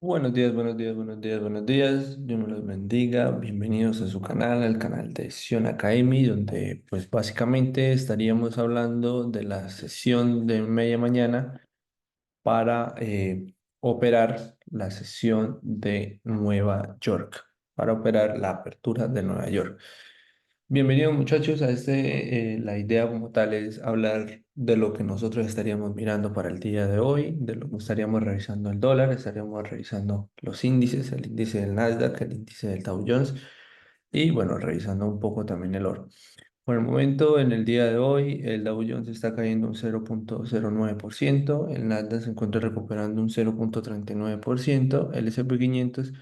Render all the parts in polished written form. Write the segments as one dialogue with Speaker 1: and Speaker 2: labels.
Speaker 1: Buenos días, buenos días, buenos días, buenos días. Dios me los bendiga. Bienvenidos a su canal, al canal de Sion Academy, donde pues básicamente estaríamos hablando de la sesión de media mañana para operar la sesión de Nueva York, para operar la apertura de Nueva York. Bienvenidos muchachos a la idea como tal es hablar de lo que nosotros estaríamos mirando para el día de hoy, de lo que estaríamos revisando el dólar, estaríamos revisando los índices, el índice del Nasdaq, el índice del Dow Jones y bueno, revisando un poco también el oro. Por el momento, en el día de hoy, el Dow Jones está cayendo un 0,09%, el Nasdaq se encuentra recuperando un 0,39%, el S&P 500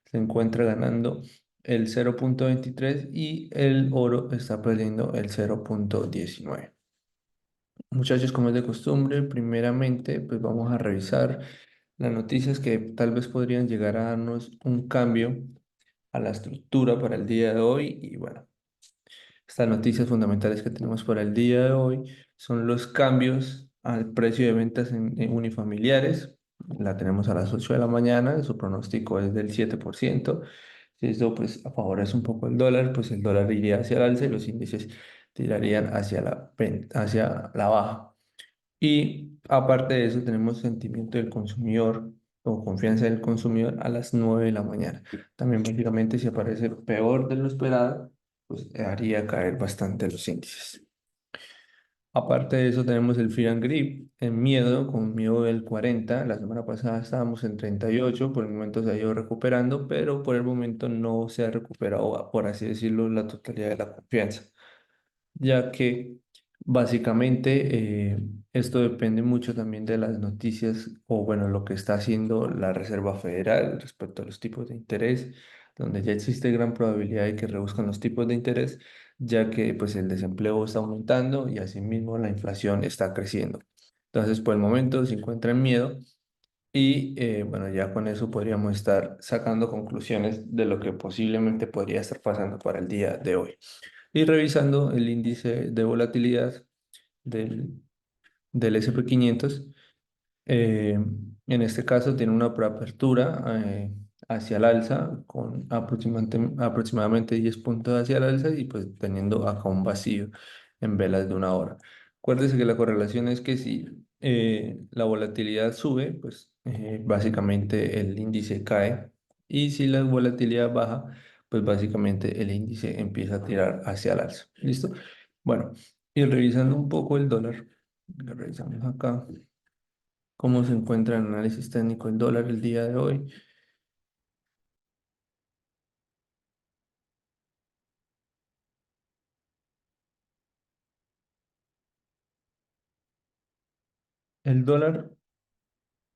Speaker 1: se encuentra ganando el 0,23% y el oro está perdiendo el 0,19%. Muchachos, como es de costumbre, primeramente, pues vamos a revisar las noticias que tal vez podrían llegar a darnos un cambio a la estructura para el día de hoy y bueno. Estas noticias fundamentales que tenemos para el día de hoy son los cambios al precio de ventas en unifamiliares. La tenemos a las 8 de la mañana, su pronóstico es del 7%. Si esto pues favorece un poco el dólar, pues el dólar iría hacia el alza y los índices tirarían hacia la baja. Y aparte de eso, tenemos sentimiento del consumidor o confianza del consumidor a las 9 de la mañana. También básicamente si aparece peor de lo esperado, pues haría caer bastante los índices. Aparte de eso, tenemos el Fear and Greed, el miedo, con miedo del 40. La semana pasada estábamos en 38, por el momento se ha ido recuperando, pero por el momento no se ha recuperado, por así decirlo, la totalidad de la confianza, ya que básicamente esto depende mucho también de las noticias o bueno, lo que está haciendo la Reserva Federal respecto a los tipos de interés, donde ya existe gran probabilidad de que reduzcan los tipos de interés, ya que pues el desempleo está aumentando y asimismo la inflación está creciendo. Entonces, por el momento se encuentra en miedo y bueno, ya con eso podríamos estar sacando conclusiones de lo que posiblemente podría estar pasando para el día de hoy y revisando el índice de volatilidad del, del S&P 500. En este caso tiene una preapertura hacia el alza con aproximadamente 10 puntos hacia el alza y pues teniendo acá un vacío en velas de una hora. Acuérdese que la correlación es que si la volatilidad sube, pues básicamente el índice cae y si la volatilidad baja, pues básicamente el índice empieza a tirar hacia el alza. ¿Listo? Bueno, y revisando un poco el dólar, lo revisamos acá cómo se encuentra el análisis técnico del dólar el día de hoy. El dólar,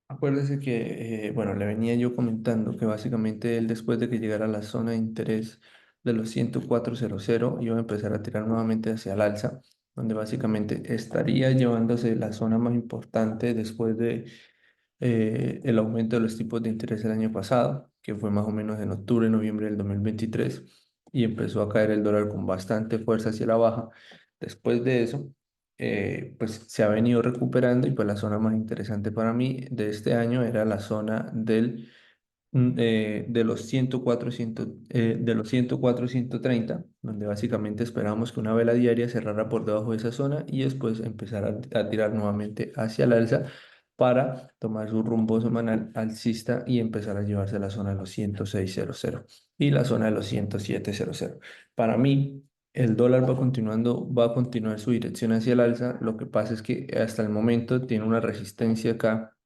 Speaker 1: acuérdese que, bueno, le venía yo comentando que básicamente él después de que llegara a la zona de interés de los 104.00 iba a empezar a tirar nuevamente hacia el alza, donde básicamente estaría llevándose la zona más importante después de el aumento de los tipos de interés el año pasado, que fue más o menos en octubre, noviembre del 2023, y empezó a caer el dólar con bastante fuerza hacia la baja. Después de eso, pues se ha venido recuperando y pues la zona más interesante para mí de este año era la zona de los 104, de los 104, 130, donde básicamente esperamos que una vela diaria cerrara por debajo de esa zona y después empezar a tirar nuevamente hacia el alza para tomar su rumbo semanal alcista y empezar a llevarse a la zona de los 106.00 y la zona de los 107.00. Para mí, el dólar va a continuar su dirección hacia el alza. Lo que pasa es que hasta el momento tiene una resistencia acá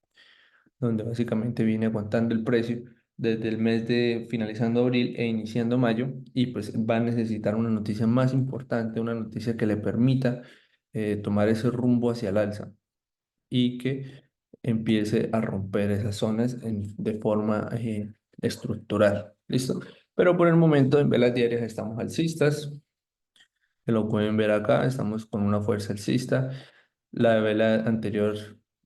Speaker 1: donde básicamente viene aguantando el precio desde el mes de finalizando abril e iniciando mayo, y pues va a necesitar una noticia más importante, una noticia que le permita tomar ese rumbo hacia el alza y que empiece a romper esas zonas de forma estructural. ¿Listo? Pero por el momento en velas diarias estamos alcistas, que lo pueden ver acá, estamos con una fuerza alcista. La vela anterior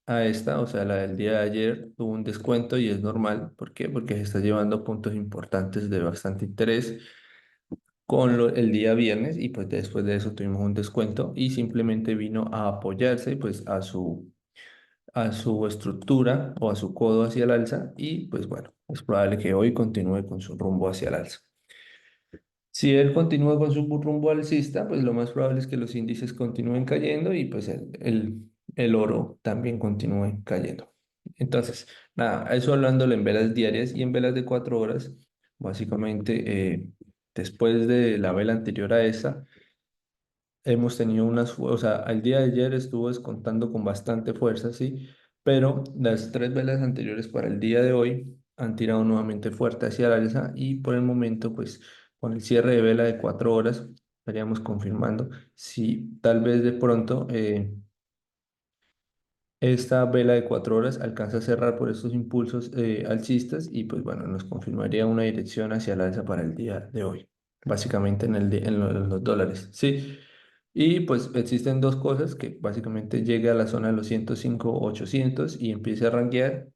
Speaker 1: a esta, o sea, la del día de ayer, tuvo un descuento y es normal. ¿Por qué? Porque se está llevando puntos importantes de bastante interés el día viernes y pues después de eso tuvimos un descuento y simplemente vino a apoyarse pues a su estructura o a su codo hacia el alza y pues bueno, es probable que hoy continúe con su rumbo hacia el alza. Si él continúa con su rumbo alcista, pues lo más probable es que los índices continúen cayendo y pues el oro también continúe cayendo. Entonces, nada, eso hablándolo en velas diarias y en velas de 4 horas, básicamente después de la vela anterior a esa, hemos tenido o sea, al día de ayer estuvo descontando con bastante fuerza, sí, pero las tres velas anteriores para el día de hoy han tirado nuevamente fuerte hacia el alza y por el momento, pues con el cierre de vela de 4 horas, estaríamos confirmando si tal vez de pronto esta vela de 4 horas alcanza a cerrar por estos impulsos alcistas y pues bueno, nos confirmaría una dirección hacia el alza para el día de hoy, básicamente en los dólares, ¿sí? Y pues existen dos cosas, que básicamente llegue a la zona de los 105.800 y empiece a rankear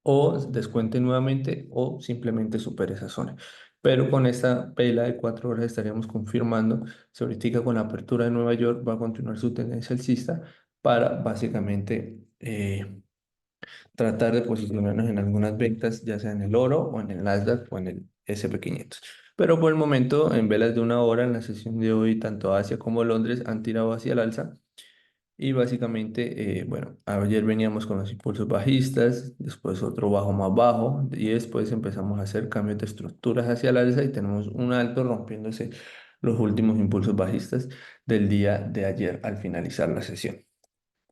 Speaker 1: o descuente nuevamente o simplemente supere esa zona. Pero con esta vela de 4 horas estaríamos confirmando si ahorita con la apertura de Nueva York va a continuar su tendencia alcista para básicamente tratar de posicionarnos en algunas ventas, ya sea en el oro o en el Nasdaq o en el S&P 500. Pero por el momento, en velas de 1 hora, en la sesión de hoy, tanto Asia como Londres han tirado hacia el alza. Y básicamente, bueno, ayer veníamos con los impulsos bajistas, después otro bajo más bajo, y después empezamos a hacer cambios de estructuras hacia el alza y tenemos un alto rompiéndose los últimos impulsos bajistas del día de ayer al finalizar la sesión,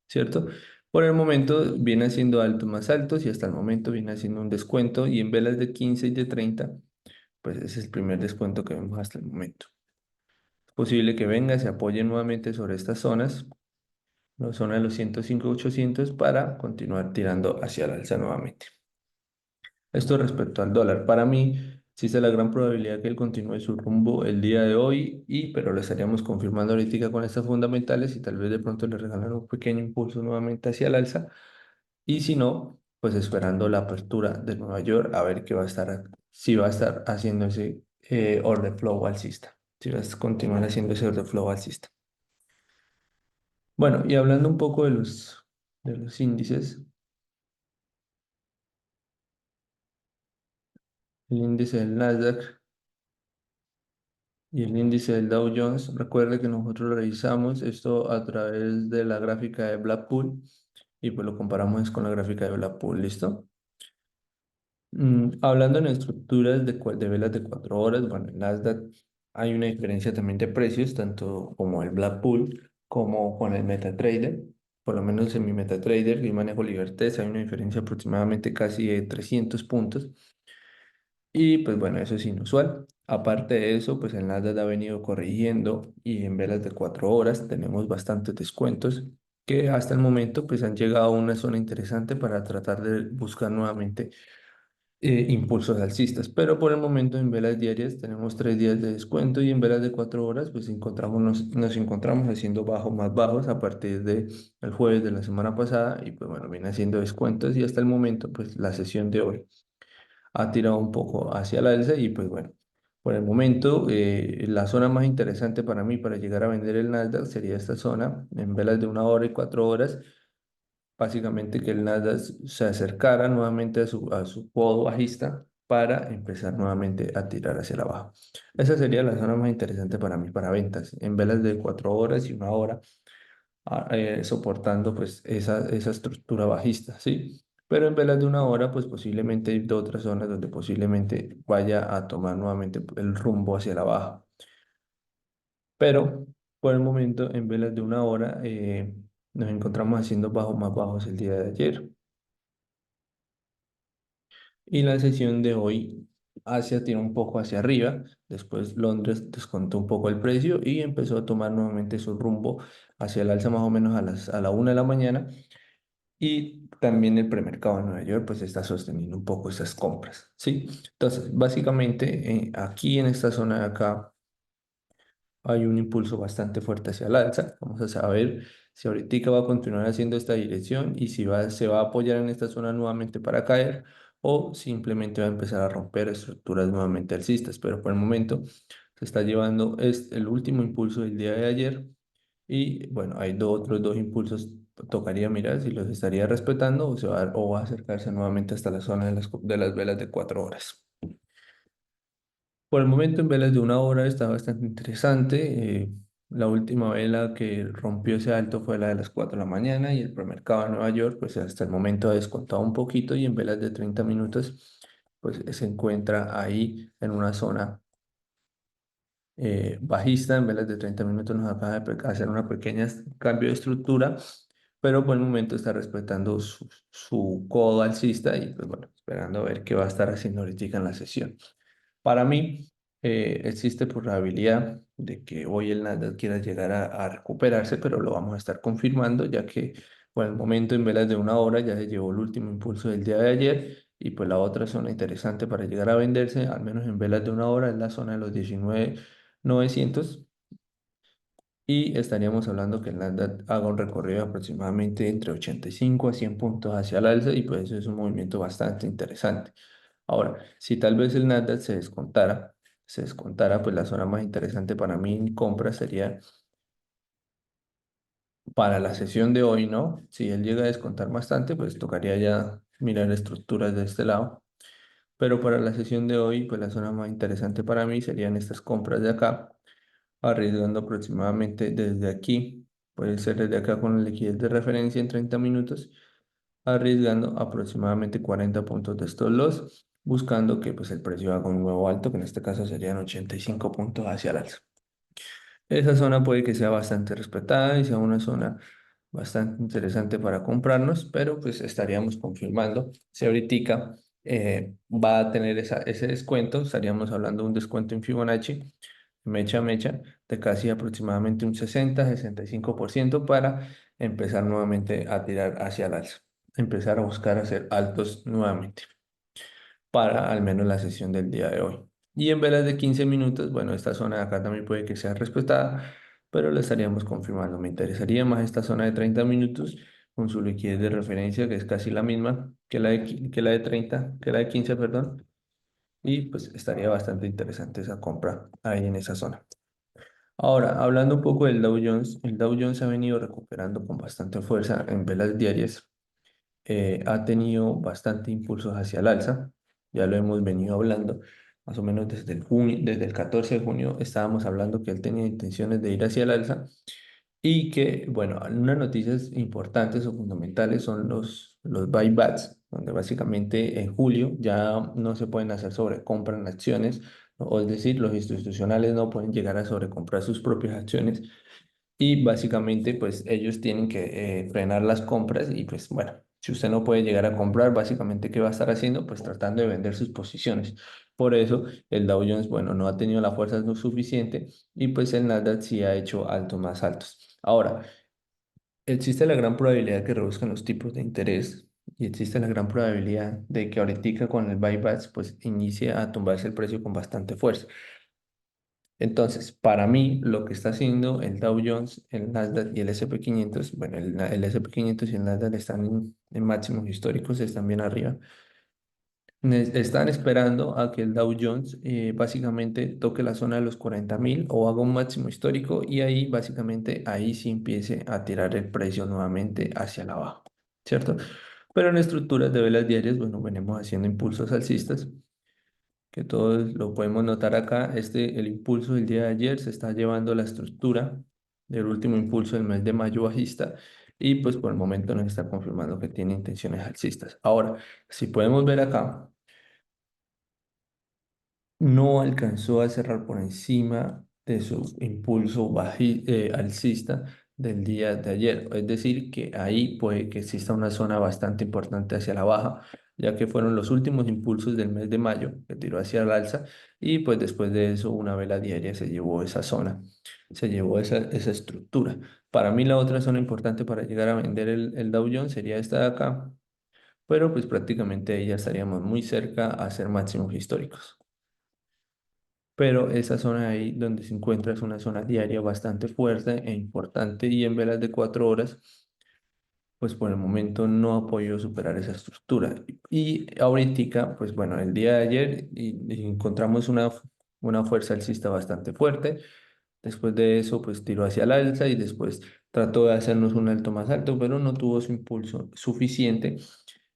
Speaker 1: ¿cierto? Por el momento viene haciendo altos más altos y hasta el momento viene haciendo un descuento y en velas de 15 y de 30, pues ese es el primer descuento que vemos hasta el momento. Es posible que venga, se apoye nuevamente sobre estas zonas, la zona de los 105.800 para continuar tirando hacia el alza nuevamente. Esto respecto al dólar. Para mí, existe la gran probabilidad que él continúe su rumbo el día de hoy, pero lo estaríamos confirmando ahorita con estas fundamentales y tal vez de pronto le regalan un pequeño impulso nuevamente hacia el alza. Y si no, pues esperando la apertura de Nueva York a ver qué va a estar, si va a estar haciendo ese order flow alcista. Si va a continuar haciendo ese order flow alcista. Bueno, y hablando un poco de los índices, el índice del Nasdaq y el índice del Dow Jones, recuerde que nosotros revisamos esto a través de la gráfica de Blackpool y pues lo comparamos con la gráfica de Blackpool, ¿listo? Hablando en estructuras de velas de 4 horas, bueno, en Nasdaq hay una diferencia también de precios, tanto como el Blackpool como con el MetaTrader. Por lo menos en mi MetaTrader, que yo manejo Libertés, hay una diferencia aproximadamente casi de 300 puntos. Y pues bueno, eso es inusual. Aparte de eso, pues el Nasdaq ha venido corrigiendo y en velas de 4 horas tenemos bastantes descuentos que hasta el momento pues han llegado a una zona interesante para tratar de buscar nuevamente impulsos alcistas. Pero por el momento en velas diarias tenemos 3 días de descuento y en velas de 4 horas pues nos encontramos haciendo bajos más bajos a partir del jueves de la semana pasada y pues bueno, viene haciendo descuentos y hasta el momento pues la sesión de hoy ha tirado un poco hacia la alza y pues bueno, por el momento la zona más interesante para mí para llegar a vender el Nasdaq sería esta zona en velas de 1 hora y 4 horas, básicamente que el Nasdaq se acercara nuevamente a su codo bajista para empezar nuevamente a tirar hacia la baja. Esa sería la zona más interesante para mí para ventas en velas de 4 horas y 1 hora soportando pues esa estructura bajista, ¿sí? Pero en velas de 1 hora, pues posiblemente hay de otras zonas donde posiblemente vaya a tomar nuevamente el rumbo hacia la baja. Pero por el momento, en velas de 1 hora, nos encontramos haciendo bajos más bajos el día de ayer. Y la sesión de hoy, Asia tiró un poco hacia arriba, después Londres descontó un poco el precio y empezó a tomar nuevamente su rumbo hacia el alza más o menos a la 1 de la mañana. Y también el premercado de Nueva York pues está sosteniendo un poco esas compras, ¿sí? Entonces, básicamente aquí en esta zona de acá hay un impulso bastante fuerte hacia el alza. Vamos a saber si ahorita va a continuar haciendo esta dirección y si se va a apoyar en esta zona nuevamente para caer o simplemente va a empezar a romper estructuras nuevamente alcistas. Pero por el momento se está llevando el último impulso del día de ayer y bueno, hay otros dos impulsos tocaría mirar si los estaría respetando o va a acercarse nuevamente hasta la zona de de las velas de 4 horas. Por el momento en velas de 1 hora está bastante interesante. La última vela que rompió ese alto fue la de las 4 de la mañana y el premercado de Nueva York pues hasta el momento ha descontado un poquito y en velas de 30 minutos pues se encuentra ahí en una zona bajista. En velas de 30 minutos nos acaba de hacer una pequeña cambio de estructura, pero por el momento está respetando su codo alcista y pues bueno, esperando a ver qué va a estar haciendo ahorita en la sesión. Para mí, existe probabilidad de que hoy el Nasdaq quiera llegar a recuperarse, pero lo vamos a estar confirmando, ya que por el momento en velas de 1 hora ya se llevó el último impulso del día de ayer y pues la otra zona interesante para llegar a venderse, al menos en velas de 1 hora, es la zona de los 19.900 y estaríamos hablando que el Nasdaq haga un recorrido de aproximadamente entre 85 a 100 puntos hacia el alza y pues eso es un movimiento bastante interesante. Ahora, si tal vez el Nasdaq se descontara, pues la zona más interesante para mí en compra sería para la sesión de hoy, ¿no? Si él llega a descontar bastante, pues tocaría ya mirar estructuras de este lado. Pero para la sesión de hoy, pues la zona más interesante para mí serían estas compras de acá, arriesgando aproximadamente desde aquí, puede ser desde acá con la liquidez de referencia en 30 minutos, arriesgando aproximadamente 40 puntos de estos loss, buscando que pues el precio haga un nuevo alto, que en este caso serían 85 puntos hacia el alza. Esa zona puede que sea bastante respetada y sea una zona bastante interesante para comprarnos, pero pues estaríamos confirmando si ahorita va a tener ese descuento. Estaríamos hablando de un descuento en Fibonacci, mecha a mecha, de casi aproximadamente un 60-65% para empezar nuevamente a tirar hacia el alza, empezar a buscar hacer altos nuevamente para al menos la sesión del día de hoy. Y en velas de 15 minutos, bueno, esta zona de acá también puede que sea respetada, pero la estaríamos confirmando. Me interesaría más esta zona de 30 minutos con su liquidez de referencia, que es casi la misma que que la de 30, que la de 15, perdón. Y pues estaría bastante interesante esa compra ahí en esa zona. Ahora, hablando un poco del Dow Jones, el Dow Jones ha venido recuperando con bastante fuerza en velas diarias, ha tenido bastante impulsos hacia el alza, ya lo hemos venido hablando, más o menos desde el 14 de junio estábamos hablando que él tenía intenciones de ir hacia el alza y que, bueno, unas noticias importantes o fundamentales son los buybacks, donde básicamente en julio ya no se pueden hacer sobrecompra en acciones, o es decir, los institucionales no pueden llegar a sobrecomprar sus propias acciones y básicamente pues ellos tienen que frenar las compras y pues bueno, si usted no puede llegar a comprar, básicamente ¿qué va a estar haciendo? Pues tratando de vender sus posiciones. Por eso el Dow Jones, bueno, no ha tenido la fuerza no suficiente y pues el Nasdaq sí ha hecho altos más altos. Ahora, existe la gran probabilidad que reduzcan los tipos de interés y existe la gran probabilidad de que ahorita con el buyback pues inicie a tumbarse el precio con bastante fuerza. Entonces, para mí, lo que está haciendo el Dow Jones, el Nasdaq y el S&P 500, bueno, el S&P 500 y el Nasdaq están en máximos históricos, están bien arriba. Están esperando a que el Dow Jones básicamente toque la zona de los 40.000 o haga un máximo histórico y ahí básicamente ahí sí empiece a tirar el precio nuevamente hacia la baja, ¿cierto? Pero en estructuras de velas diarias, bueno, venimos haciendo impulsos alcistas que todos lo podemos notar acá. El impulso del día de ayer se está llevando la estructura del último impulso del mes de mayo bajista y pues por el momento nos está confirmando que tiene intenciones alcistas. Ahora, si podemos ver acá, no alcanzó a cerrar por encima de su impulso alcista del día de ayer. Es decir, que ahí puede que exista una zona bastante importante hacia la baja, ya que fueron los últimos impulsos del mes de mayo que tiró hacia el alza y pues después de eso una vela diaria se llevó esa zona, se llevó esa estructura. Para mí la otra zona importante para llegar a vender el Dow Jones sería esta de acá, pero pues prácticamente ahí ya estaríamos muy cerca a hacer máximos históricos, pero esa zona ahí donde se encuentra es una zona diaria bastante fuerte e importante y en velas de 4 horas, pues por el momento no ha podido superar esa estructura. Y ahorita, pues bueno, el día de ayer encontramos una fuerza alcista bastante fuerte, Después de eso, pues tiró hacia el alza y después trató de hacernos un alto más alto, pero no tuvo su impulso suficiente.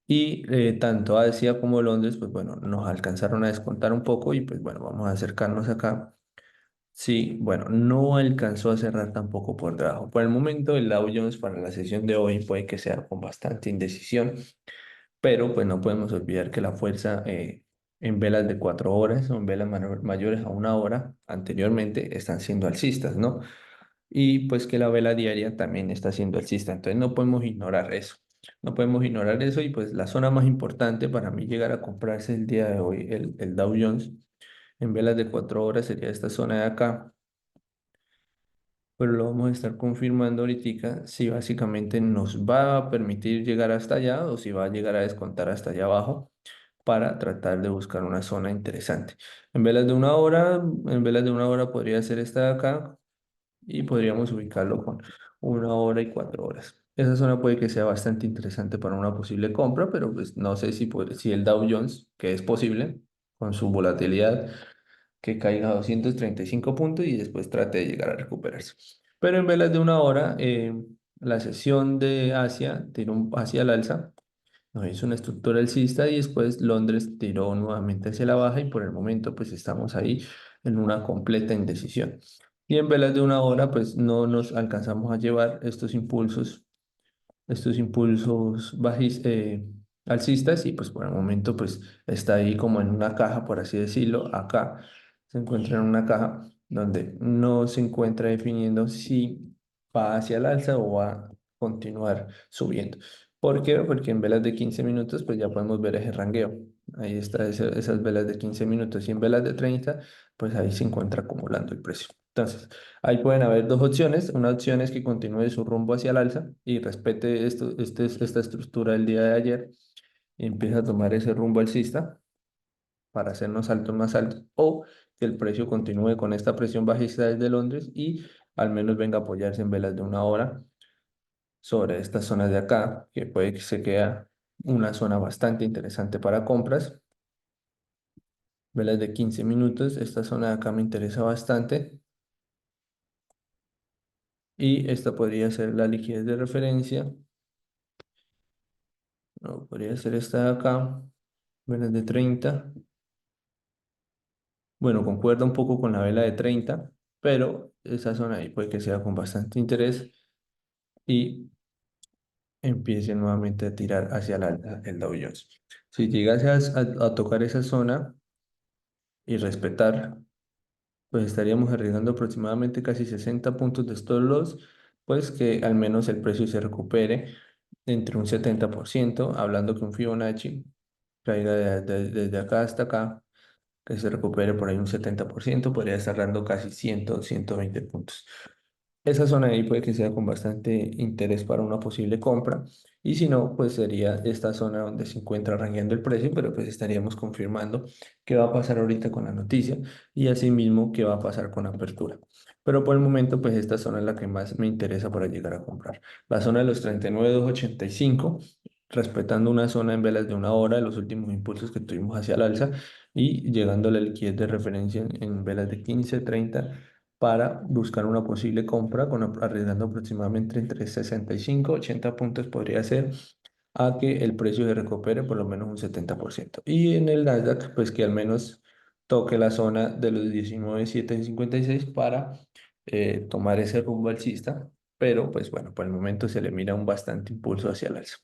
Speaker 1: Y tanto Asia como Londres, pues bueno, nos alcanzaron a descontar un poco y pues bueno, vamos a acercarnos acá. Sí, bueno, no alcanzó a cerrar tampoco por debajo. Por el momento, el Dow Jones para la sesión de hoy puede que sea con bastante indecisión, pero pues no podemos olvidar que la fuerza en velas de 4 horas o en velas mayores a 1 hora anteriormente están siendo alcistas, ¿no? Y pues que la vela diaria también está siendo alcista. Entonces no podemos ignorar eso. No podemos ignorar eso y pues la zona más importante para mí llegar a comprarse el día de hoy, el Dow Jones en velas de 4 horas sería esta zona de acá, pero lo vamos a estar confirmando ahorita si básicamente nos va a permitir llegar hasta allá o si va a llegar a descontar hasta allá abajo para tratar de buscar una zona interesante. En velas de 1 hora podría ser esta de acá y podríamos ubicarlo con 1 hora y 4 horas. Esa zona puede que sea bastante interesante para una posible compra, pero pues no sé si el Dow Jones, que es posible, con su volatilidad, que caiga a 235 puntos y después trate de llegar a recuperarse. Pero en velas de 1 hora, la sesión de Asia tiró hacia el alza, nos hizo una estructura alcista y después Londres tiró nuevamente hacia la baja y por el momento pues estamos ahí en una completa indecisión. Y en velas de 1 hora pues no nos alcanzamos a llevar estos impulsos alcistas y pues por el momento pues está ahí como en una caja, por así decirlo. Acá se encuentra en una caja donde no se encuentra definiendo si va hacia el alza o va a continuar subiendo. ¿Por qué? Porque en velas de 15 minutos pues ya podemos ver ese rangueo. Ahí está esas velas de 15 minutos y en velas de 30 pues ahí se encuentra acumulando el precio. Entonces, ahí pueden haber dos opciones. Una opción es que continúe su rumbo hacia el alza y respete esta estructura del día de ayer y empiece a tomar ese rumbo alcista para hacernos saltos más altos. O que el precio continúe con esta presión bajista desde Londres y al menos venga a apoyarse en velas de 1 hora sobre estas zonas de acá, que puede que se quede una zona bastante interesante para compras. Velas de 15 minutos, esta zona de acá me interesa bastante. Y esta podría ser la liquidez de referencia. No, podría ser esta de acá, velas de 30. Bueno, concuerda un poco con la vela de 30, pero esa zona ahí puede que sea con bastante interés y empiece nuevamente a tirar hacia el Dow Jones. Si llegase a tocar esa zona y respetar, pues estaríamos arriesgando aproximadamente casi 60 puntos de stop loss, pues que al menos el precio se recupere entre un 70%, hablando que un Fibonacci caiga desde acá hasta acá, que se recupere por ahí un 70%, podría estar dando casi 120 puntos. Esa zona ahí puede que sea con bastante interés para una posible compra y si no, pues sería esta zona donde se encuentra rangueando el precio, pero pues estaríamos confirmando qué va a pasar ahorita con la noticia y asimismo qué va a pasar con apertura. Pero por el momento, pues esta zona es la que más me interesa para llegar a comprar. La zona de los 39,285, respetando una zona en velas de 1 hora, los últimos impulsos que tuvimos hacia el alza y llegando a la liquidez de referencia en velas de 15, 30 para buscar una posible compra, arriesgando aproximadamente entre 65 y 80 puntos podría ser a que el precio se recupere por lo menos un 70%. Y en el Nasdaq, pues que al menos toque la zona de los 19,756 para tomar ese rumbo alcista, pero pues bueno, por el momento se le mira un bastante impulso hacia el alza.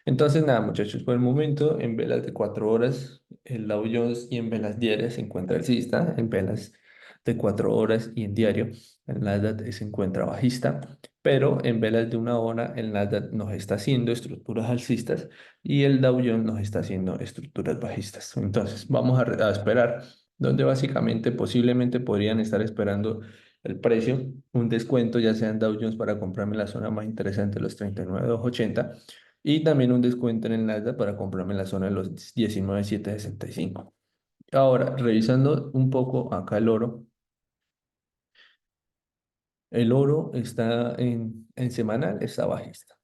Speaker 1: Entonces, nada, muchachos, por el momento, en velas de 4 horas, el Dow Jones y en velas diarias se encuentra alcista, en velas de 4 horas y en diario, el Nasdaq se encuentra bajista, pero en velas de 1 hora, el Nasdaq nos está haciendo estructuras alcistas y el Dow Jones nos está haciendo estructuras bajistas. Entonces, vamos a esperar, donde básicamente posiblemente podrían estar esperando el precio, un descuento, ya sea en Dow Jones para comprarme la zona más interesante, los 39,280 y también un descuento en el Nasdaq para comprarme en la zona de los 19,765. Ahora, revisando un poco acá el oro está en semanal, está bajista.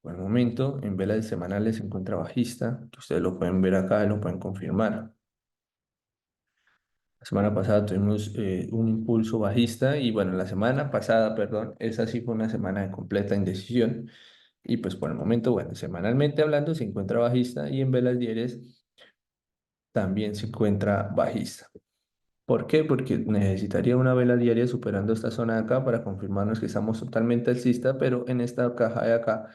Speaker 1: Por el momento, en velas semanales se encuentra bajista. Ustedes lo pueden ver acá, lo pueden confirmar. La semana pasada tuvimos un impulso bajista y bueno, la semana pasada, perdón, esa sí fue una semana de completa indecisión. Y pues por el momento, bueno, semanalmente hablando se encuentra bajista y en velas diarias también se encuentra bajista. ¿Por qué? Porque necesitaría una vela diaria superando esta zona de acá para confirmarnos que estamos totalmente alcista, pero en esta caja de acá,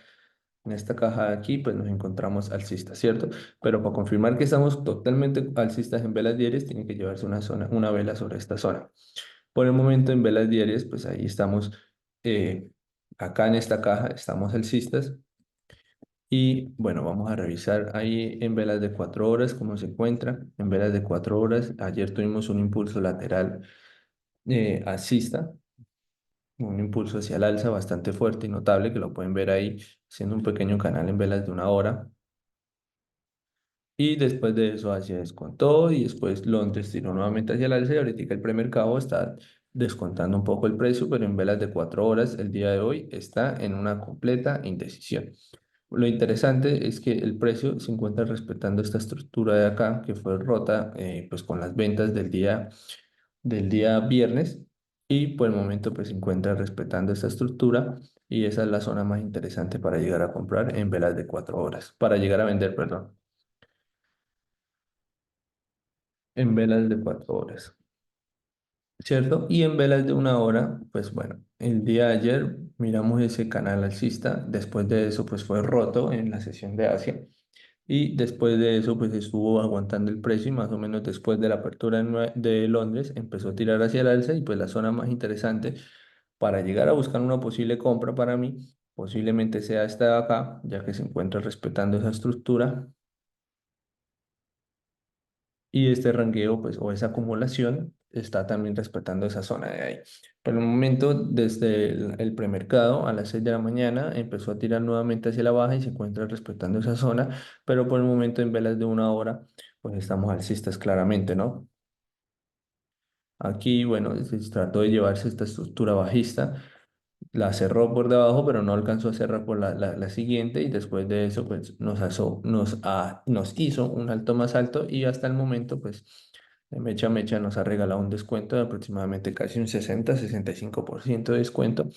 Speaker 1: en esta caja de aquí, pues nos encontramos alcistas, ¿cierto? Pero para confirmar que estamos totalmente alcistas en velas diarias, tiene que llevarse una zona, una vela sobre esta zona. Por el momento en velas diarias, pues ahí estamos, eh, acá en esta caja estamos alcistas. Y bueno, vamos a revisar ahí en velas de 4 horas cómo se encuentra. En velas de 4 horas, ayer tuvimos un impulso lateral alcista, un impulso hacia el alza bastante fuerte y notable, que lo pueden ver ahí, haciendo un pequeño canal en velas de 1 hora. Y después de eso Asia descontó y después Londres tiró nuevamente hacia el alza y ahorita el premercado está descontando un poco el precio, pero en velas de 4 horas el día de hoy está en una completa indecisión. Lo interesante es que el precio se encuentra respetando esta estructura de acá que fue rota pues con las ventas del día viernes y por el momento pues se encuentra respetando esta estructura y esa es la zona más interesante para llegar a comprar en velas de 4 horas, para llegar a vender, perdón, en velas de 4 horas. ¿Cierto? Y en velas de 1 hora, pues bueno, el día de ayer miramos ese canal alcista, después de eso pues fue roto en la sesión de Asia y después de eso pues estuvo aguantando el precio y más o menos después de la apertura de Londres empezó a tirar hacia el alza y pues la zona más interesante para llegar a buscar una posible compra para mí posiblemente sea esta de acá, ya que se encuentra respetando esa estructura y este ranqueo, pues, o esa acumulación está también respetando esa zona de ahí. Por el momento, desde el premercado a las 6 de la mañana empezó a tirar nuevamente hacia la baja y se encuentra respetando esa zona, pero por el momento en velas de 1 hora, pues estamos alcistas claramente, ¿no? Aquí, bueno, se trató de llevarse esta estructura bajista, la cerró por debajo, pero no alcanzó a cerrar por la siguiente y después de eso, pues nos hizo un alto más alto y hasta el momento, pues, Mecha Mecha nos ha regalado un descuento de aproximadamente casi un 60-65% de descuento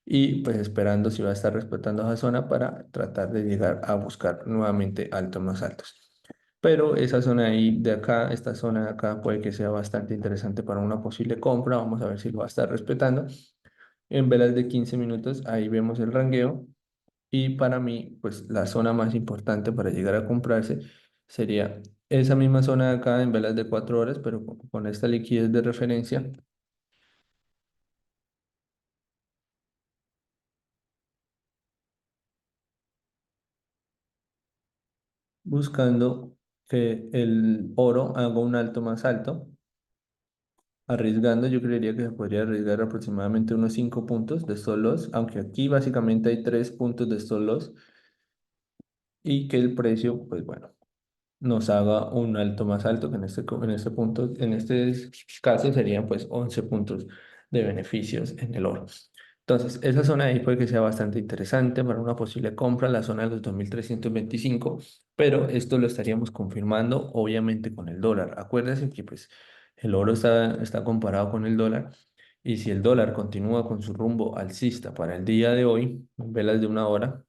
Speaker 1: y pues esperando si va a estar respetando esa zona para tratar de llegar a buscar nuevamente altos más altos. Pero esa zona ahí de acá, esta zona de acá puede que sea bastante interesante para una posible compra. Vamos a ver si lo va a estar respetando. En velas de 15 minutos, ahí vemos el rangueo. Y para mí, pues la zona más importante para llegar a comprarse sería esa misma zona de acá en velas de 4 horas, pero con esta liquidez de referencia, buscando que el oro haga un alto más alto. Arriesgando, yo creería que se podría arriesgar aproximadamente unos 5 puntos de estos loss, aunque aquí básicamente hay 3 puntos de estos loss y que el precio, pues bueno, nos haga un alto más alto que en este punto, en este caso serían pues 11 puntos de beneficios en el oro. Entonces, esa zona ahí puede que sea bastante interesante para una posible compra, la zona de los 2325, pero esto lo estaríamos confirmando obviamente con el dólar. Acuérdense que pues el oro está comparado con el dólar y si el dólar continúa con su rumbo alcista para el día de hoy, en velas de 1 hora,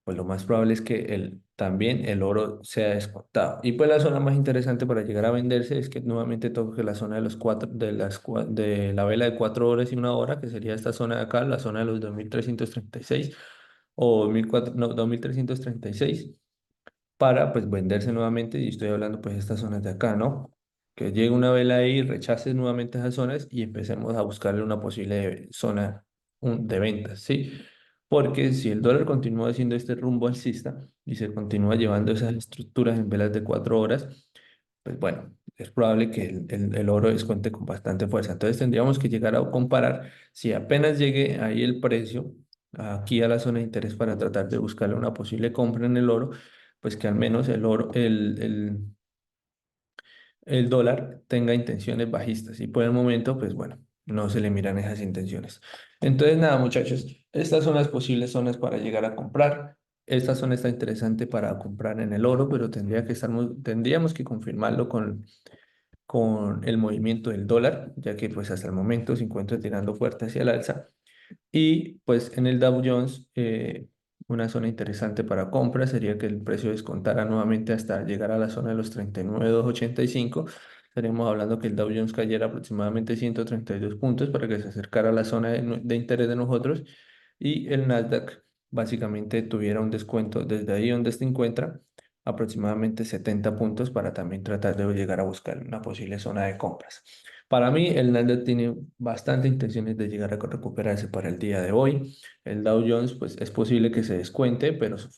Speaker 1: pues lo más probable es que también el oro sea descontado. Y pues la zona más interesante para llegar a venderse es que nuevamente toque la zona de los cuatro, de la vela de 4 horas y 1 hora, que sería esta zona de acá, la zona de los 2336 o 1400, no, 2336 para pues venderse nuevamente y estoy hablando pues de estas zonas de acá, ¿no? Que llegue una vela ahí, rechace nuevamente esas zonas y empecemos a buscarle una posible zona de ventas, ¿sí? Porque si el dólar continúa haciendo este rumbo alcista y se continúa llevando esas estructuras en velas de 4 horas, pues bueno, es probable que el oro descuente con bastante fuerza. Entonces tendríamos que llegar a comparar si apenas llegue ahí el precio aquí a la zona de interés para tratar de buscarle una posible compra en el oro, pues que al menos el oro, el dólar tenga intenciones bajistas y por el momento, pues bueno, no se le miran esas intenciones. Entonces, nada, muchachos, estas son las posibles zonas para llegar a comprar. Esta zona está interesante para comprar en el oro, pero tendríamos que confirmarlo con el movimiento del dólar, ya que pues hasta el momento se encuentra tirando fuerte hacia el alza. Y pues en el Dow Jones, una zona interesante para compra sería que el precio descontara nuevamente hasta llegar a la zona de los 39,285. Estaríamos hablando que el Dow Jones cayera aproximadamente 132 puntos para que se acercara a la zona de interés de nosotros y el Nasdaq básicamente tuviera un descuento desde ahí donde se encuentra aproximadamente 70 puntos para también tratar de llegar a buscar una posible zona de compras. Para mí, el Nasdaq tiene bastante intenciones de llegar a recuperarse para el día de hoy. El Dow Jones, pues es posible que se descuente, pero es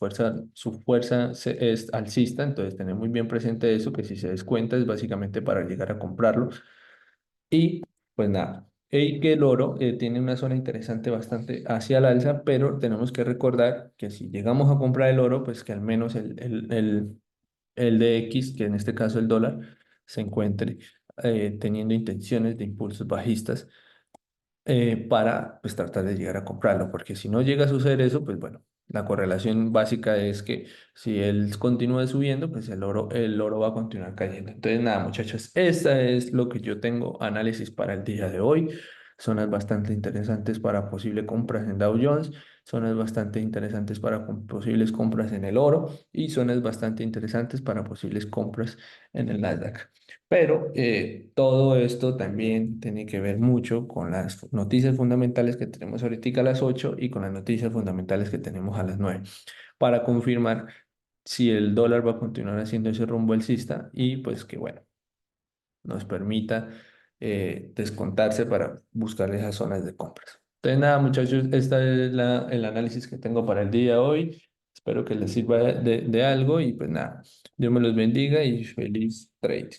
Speaker 1: alcista, entonces tener muy bien presente eso, que si se descuenta es básicamente para llegar a comprarlo. Y pues nada, y que el oro tiene una zona interesante bastante hacia el alza, pero tenemos que recordar que si llegamos a comprar el oro, pues que al menos el DX, que en este caso el dólar, se encuentre teniendo intenciones de impulsos bajistas para pues tratar de llegar a comprarlo, porque si no llega a suceder eso, pues bueno, la correlación básica es que si él continúa subiendo, pues el oro va a continuar cayendo. Entonces, nada, muchachos, esta es lo que yo tengo análisis para el día de hoy. Zonas bastante interesantes para posibles compras en Dow Jones, zonas bastante interesantes para posibles compras en el oro y zonas bastante interesantes para posibles compras en el Nasdaq. Pero todo esto también tiene que ver mucho con las noticias fundamentales que tenemos ahorita a las 8 y con las noticias fundamentales que tenemos a las 9 para confirmar si el dólar va a continuar haciendo ese rumbo alcista y pues que bueno, nos permita descontarse para buscar esas zonas de compras. Entonces nada, muchachos, este es el análisis que tengo para el día de hoy. Espero que les sirva de algo y pues nada, Dios me los bendiga y feliz trade.